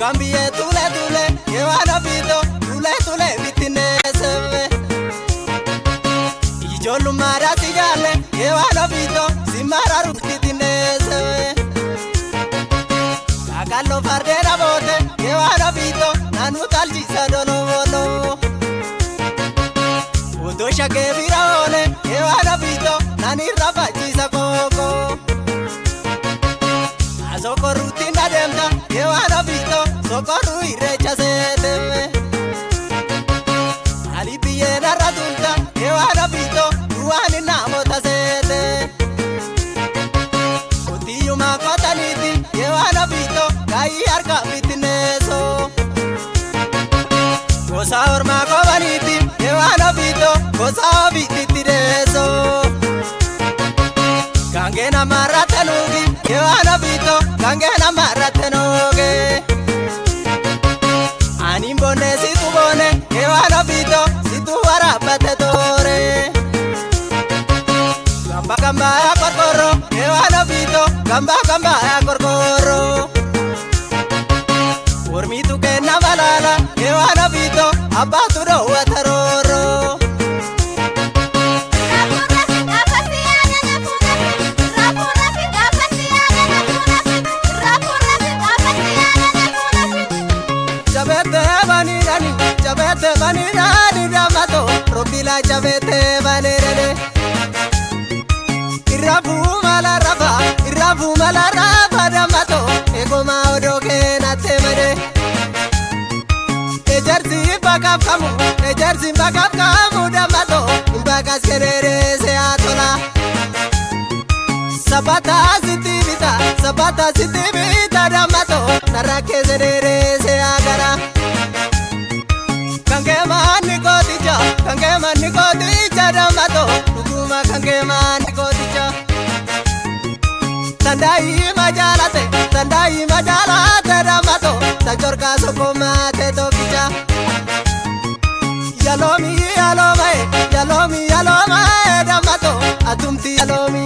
Gambia tule tule yewana bito tule tule bitinese Ijolu mara tijale yewana bito simara rukitinese Kagalo fardera bote yewana bito nanu talji sadolo bolo Udo shake biraole yewana bito nani rabaji sakoko Socorro tinda demda yewana bito socorro irecha seteme Ali piena radulta yewana bito ruani namota sete Utiyu makota niti yewana bito kai arka bitneso Gosa orma kobaniti yewana bito gosa bititireso Kangena maratanugi yewana bito Kangena maratanoge Animbone situ bone yewana bito situ warabate tore Gamba gamba ya korkoro yewana bito gamba gamba ya korkoro Urmitu kena balala yewana bito abatu do wataroro Jabete banirani damato robila jabete banirane Irabu mala raba damato ego ma odoke na temere Ejerzi bagaf kamu damato imbagas kerere se atola Sabata sitibita damato narake zerere se agara Kangema nikotija damato Nukuma kangema nikotija Tandai majalate damato Tajorka sokoma te tokija Yalomi damato Atumti yalomi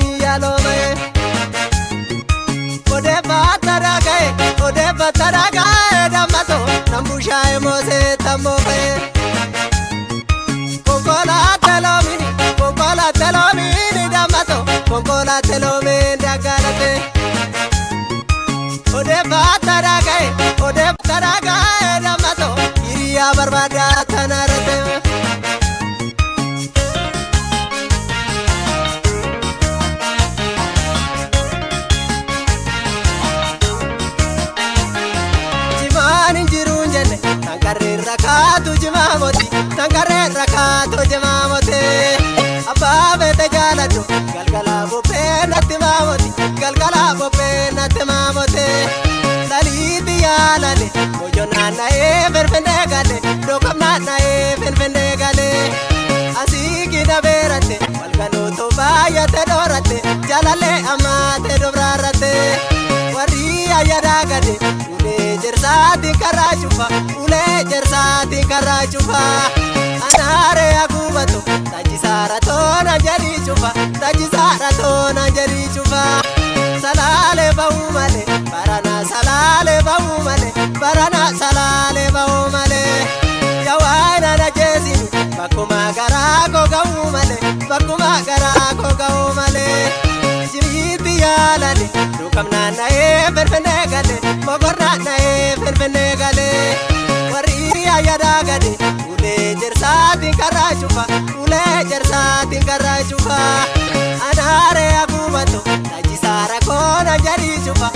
Ode bataragae damato Nambusha emose tamoke Konkola telomini damato Konkola telomini dagalate Ode bataragae damato Iriya barbada tanarate Tangare rakatu jimamoti Ababe te jaladu galgala bope nati mamoti Daliti yalale mojona na verfende gale Dokamna na verfende gale Asiki da berate walgalo to baya te dorate Jalale amate dobrarate Wari ayada gade ule jersati karachufa Anare akubato tajisara tona jari chufa Salale baumale barana salale baumale Yawana na jesini bakuma garako gaumale Jimiti yalale dukamna na verfene gale mogorna na verfene gale Wari ayada gade ule jersati karachufa Anare akubato tajisara tona jari chufa